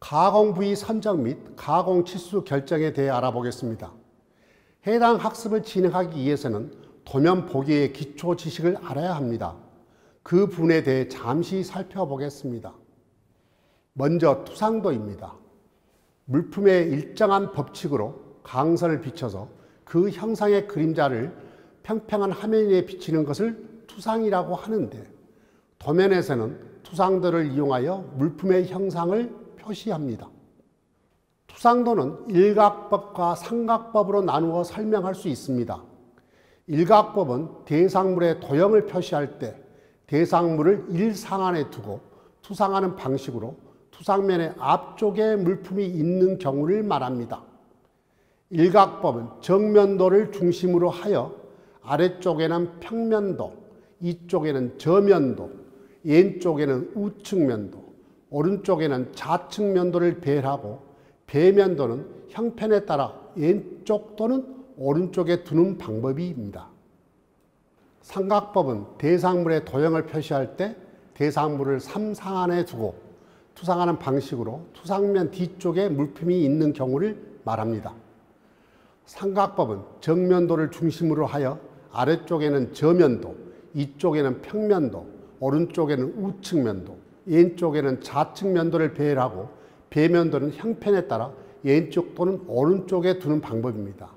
가공 부위 선정 및 가공 치수 결정에 대해 알아보겠습니다. 해당 학습을 진행하기 위해서는 도면 보기의 기초 지식을 알아야 합니다. 그 부분에 대해 잠시 살펴보겠습니다. 먼저 투상도입니다. 물품의 일정한 법칙으로 강선을 비춰서 그 형상의 그림자를 평평한 화면 위에 비치는 것을 투상이라고 하는데, 도면에서는 투상도를 이용하여 물품의 형상을 표시합니다. 투상도는 일각법과 삼각법으로 나누어 설명할 수 있습니다. 일각법은 대상물의 도형을 표시할 때 대상물을 일상안에 두고 투상하는 방식으로 투상면의 앞쪽에 물품이 있는 경우를 말합니다. 일각법은 정면도를 중심으로 하여 아래쪽에는 평면도, 이쪽에는 저면도, 왼쪽에는 우측면도, 오른쪽에는 좌측면도를 배열하고 배면도는 형편에 따라 왼쪽 또는 오른쪽에 두는 방법입니다. 삼각법은 대상물의 도형을 표시할 때 대상물을 삼상안에 두고 투상하는 방식으로 투상면 뒤쪽에 물품이 있는 경우를 말합니다. 삼각법은 정면도를 중심으로 하여 아래쪽에는 저면도, 이쪽에는 평면도, 오른쪽에는 우측면도, 왼쪽에는 좌측면도를 배열하고 배면도는 형편에 따라 왼쪽 또는 오른쪽에 두는 방법입니다.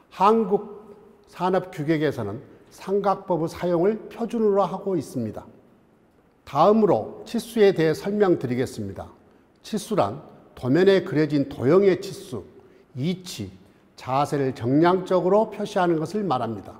한국 산업규격에서는 삼각법의 사용을 표준으로 하고 있습니다. 다음으로 치수에 대해 설명드리겠습니다. 치수란 도면에 그려진 도형의 치수, 이치, 자세를 정량적으로 표시하는 것을 말합니다.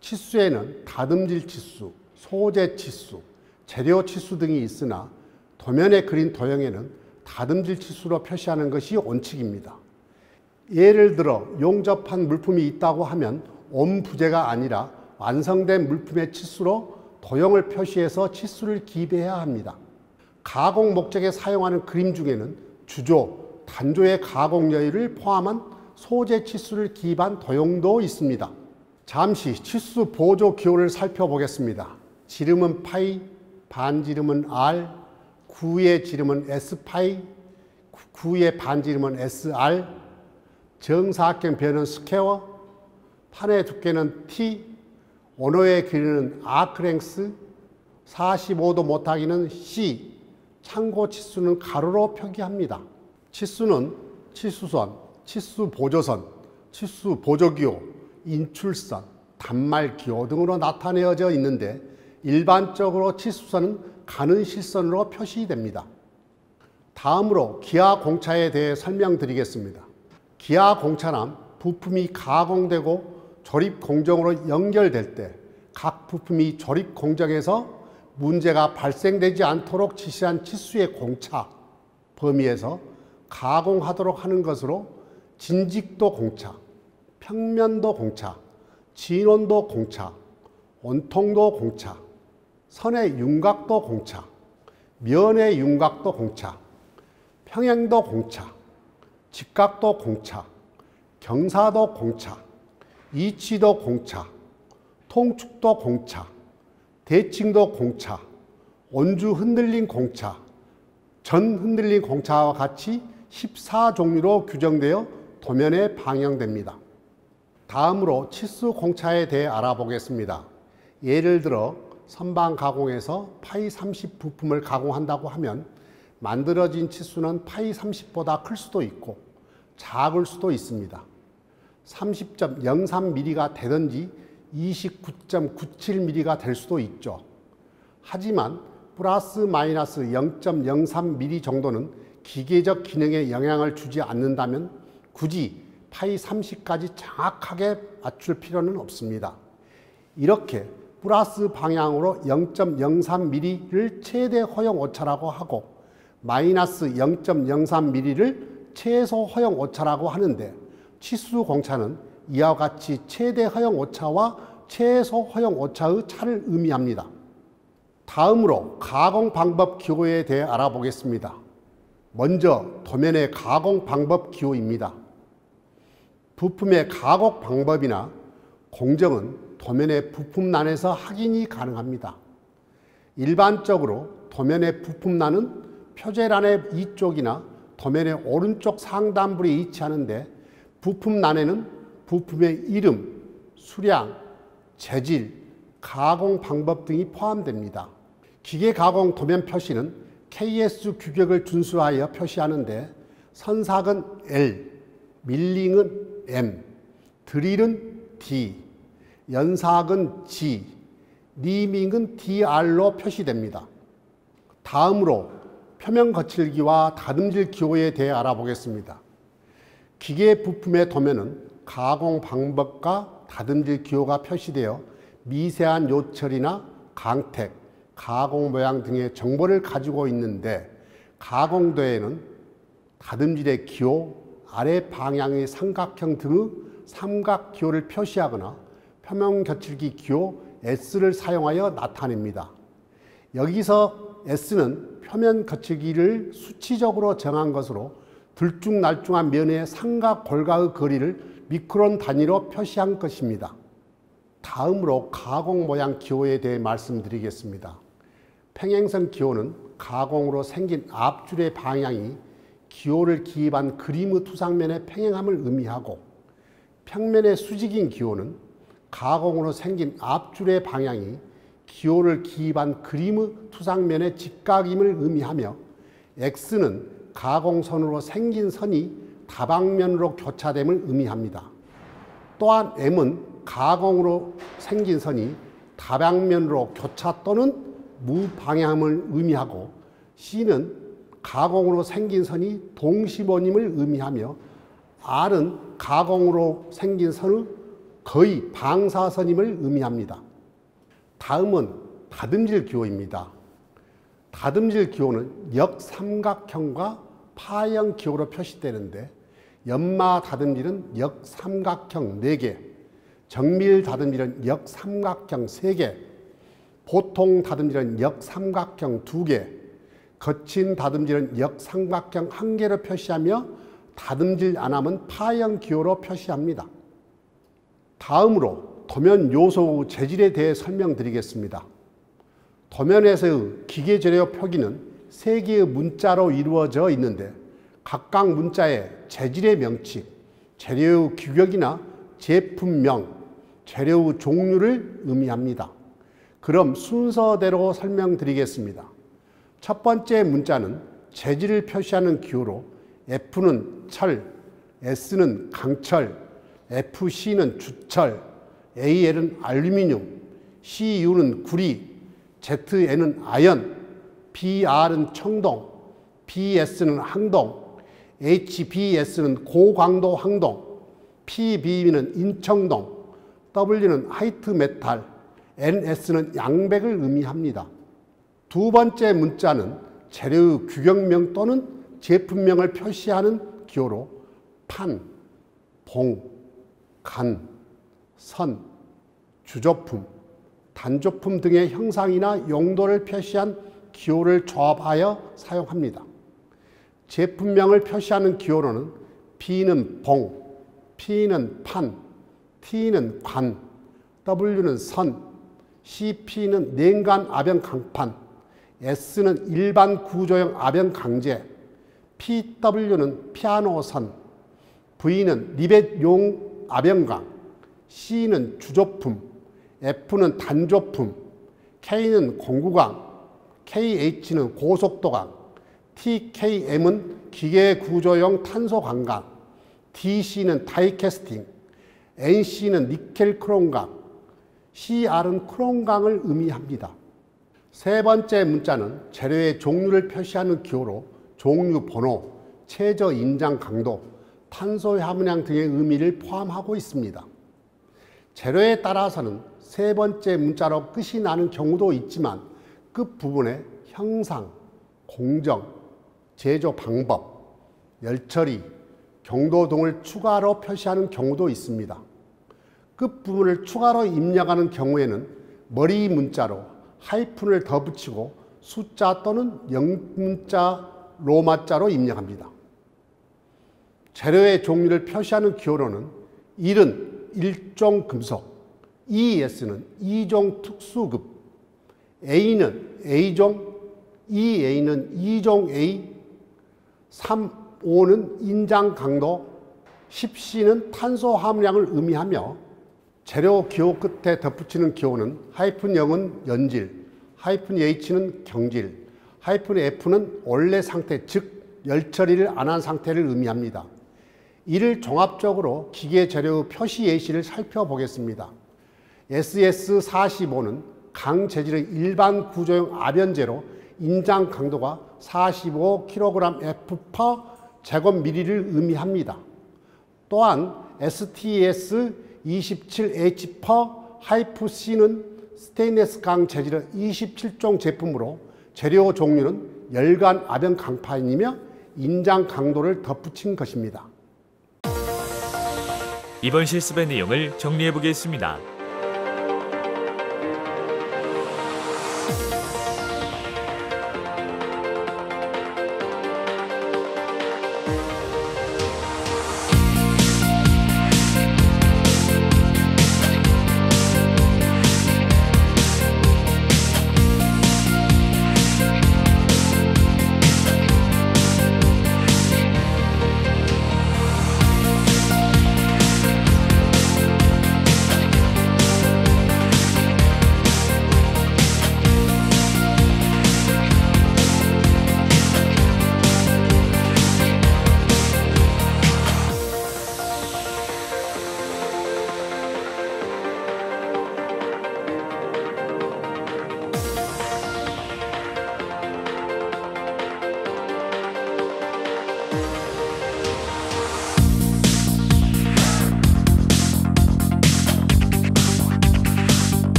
치수에는 다듬질 치수, 소재 치수, 재료 치수 등이 있으나 도면에 그린 도형에는 다듬질 치수로 표시하는 것이 원칙입니다. 예를 들어 용접한 물품이 있다고 하면 온 부재가 아니라 완성된 물품의 치수로 도형을 표시해서 치수를 기입해야 합니다. 가공 목적에 사용하는 그림 중에는 주조, 단조의 가공 여유를 포함한 소재 치수를 기입한 도형도 있습니다. 잠시 치수 보조 기호를 살펴보겠습니다. 지름은 파이, 반지름은 R, 구의 지름은 S파이, 구의 반지름은 SR, 정사각형 변은 스퀘어, 판의 두께는 T, 원호의 길이는 아크랭스, 45도 못하기는 C, 참고 치수는 가로로 표기합니다. 치수는 치수선, 치수보조선, 치수보조기호, 인출선, 단말기호 등으로 나타내어져 있는데 일반적으로 치수선은 가는 실선으로 표시됩니다. 다음으로 기하공차에 대해 설명드리겠습니다. 기하공차는 부품이 가공되고 조립 공정으로 연결될 때 각 부품이 조립 공정에서 문제가 발생되지 않도록 지시한 치수의 공차 범위에서 가공하도록 하는 것으로 진직도 공차, 평면도 공차, 진원도 공차, 온통도 공차, 선의 윤곽도 공차, 면의 윤곽도 공차, 평행도 공차, 직각도 공차, 경사도 공차, 이치도 공차, 통축도 공차, 대칭도 공차, 온주 흔들림 공차, 전 흔들림 공차와 같이 14종류로 규정되어 도면에 방영됩니다. 다음으로 치수 공차에 대해 알아보겠습니다. 예를 들어 선반 가공에서 파이 30 부품을 가공한다고 하면 만들어진 치수는 파이 30보다 클 수도 있고 작을 수도 있습니다. 30.03mm가 되든지 29.97mm가 될 수도 있죠. 하지만 플러스 마이너스 0.03mm 정도는 기계적 기능에 영향을 주지 않는다면 굳이 파이 30까지 정확하게 맞출 필요는 없습니다. 이렇게 플러스 방향으로 0.03mm를 최대 허용 오차라고 하고 마이너스 0.03mm를 최소 허용 오차라고 하는데 치수 공차는 이와 같이 최대 허용 오차와 최소 허용 오차의 차를 의미합니다. 다음으로 가공 방법 기호에 대해 알아보겠습니다. 먼저 도면의 가공 방법 기호입니다. 부품의 가공 방법이나 공정은 도면의 부품란에서 확인이 가능합니다. 일반적으로 도면의 부품란은 표제란의 위쪽이나 도면의 오른쪽 상단부에 위치하는데 부품란에는 부품의 이름, 수량, 재질, 가공 방법 등이 포함됩니다. 기계 가공 도면 표시는 KS 규격을 준수하여 표시하는데 선삭은 L, 밀링은 M, 드릴은 D, 연삭은 G, 리밍은 DR로 표시됩니다. 다음으로 표면 거칠기와 다듬질 기호에 대해 알아보겠습니다. 기계 부품의 도면은 가공 방법과 다듬질 기호가 표시되어 미세한 요철이나 강택, 가공 모양 등의 정보를 가지고 있는데 가공도에는 다듬질의 기호, 아래 방향의 삼각형 등의 삼각 기호를 표시하거나 표면 거칠기 기호 S를 사용하여 나타냅니다. 여기서 S는 표면 거칠기를 수치적으로 정한 것으로 들쭉날쭉한 면의 삼각 골과의 거리를 미크론 단위로 표시한 것입니다. 다음으로 가공 모양 기호에 대해 말씀드리겠습니다. 평행선 기호는 가공으로 생긴 앞줄의 방향이 기호를 기입한 그림의 투상면의 평행함을 의미하고, 평면의 수직인 기호는 가공으로 생긴 앞줄의 방향이 기호를 기입한 그림의 투상면의 직각임을 의미하며, X는 가공선으로 생긴 선이 다방면으로 교차됨을 의미합니다. 또한 M은 가공으로 생긴 선이 다방면으로 교차 또는 무방향을 의미하고, C는 가공으로 생긴 선이 동시본임을 의미하며, R은 가공으로 생긴 선의 거의 방사선임을 의미합니다. 다음은 다듬질 기호입니다. 다듬질 기호는 역삼각형과 파형 기호로 표시되는데, 연마 다듬질은 역삼각형 4개, 정밀 다듬질은 역삼각형 3개, 보통 다듬질은 역삼각형 2개, 거친 다듬질은 역삼각형 1개로 표시하며 다듬질 안함은 파형 기호로 표시합니다. 다음으로 도면 요소의 재질에 대해 설명드리겠습니다. 도면에서의 기계 재료 표기는 3개의 문자로 이루어져 있는데 각각 문자의 재질의 명칭, 재료의 규격이나 제품명, 재료의 종류를 의미합니다. 그럼 순서대로 설명드리겠습니다. 첫 번째 문자는 재질을 표시하는 기호로 F는 철, S는 강철, FC는 주철, AL은 알루미늄, CU는 구리, ZN은 아연, BR은 청동, BS는 항동, HBS는 고강도 항동, PB는 인청동, W는 화이트 메탈, NS는 양백을 의미합니다. 두 번째 문자는 재료의 규격명 또는 제품명을 표시하는 기호로 판, 봉, 간, 선, 주조품, 단조품 등의 형상이나 용도를 표시한 기호를 조합하여 사용합니다. 제품명을 표시하는 기호로는 B는 봉, P는 판, T는 관, W는 선, CP는 냉간 압연 강판, S는 일반 구조형 압연 강제, PW는 피아노 선, V는 리벳용 압연강, C는 주조품, F는 단조품, K는 공구강, KH는 고속도강, TKM은 기계구조용 탄소관강, DC는 다이캐스팅, NC는 니켈 크롬강, CR은 크롬강을 의미합니다. 세 번째 문자는 재료의 종류를 표시하는 기호로 종류 번호, 최저 인장 강도, 탄소 함유량 등의 의미를 포함하고 있습니다. 재료에 따라서는 세 번째 문자로 끝이 나는 경우도 있지만 끝부분에 형상, 공정, 제조 방법, 열처리, 경도 등을 추가로 표시하는 경우도 있습니다. 끝부분을 추가로 입력하는 경우에는 머리 문자로 하이픈을 더 붙이고 숫자 또는 영문자, 로마자로 입력합니다. 재료의 종류를 표시하는 기호로는 1은 일종 금속, ES는 이종 특수급, A는 A종, EA는 2종 A, 3 10O는 인장 강도, 10C는 탄소 함량을 의미하며 재료 기호 끝에 덧붙이는 기호는 -0은 연질, -H는 경질, -F는 원래 상태, 즉 열 처리를 안 한 상태를 의미합니다. 이를 종합적으로 기계 재료의 표시 예시를 살펴보겠습니다. SS45는 강 재질의 일반 구조용 아변재로 인장 강도가 45kg/F 제곱미리를 의미합니다. 또한 STS27H/C는 스테인리스 강 재질의 27종 제품으로 재료 종류는 열간 아변 강판이며 인장 강도를 덧붙인 것입니다. 이번 실습의 내용을 정리해 보겠습니다.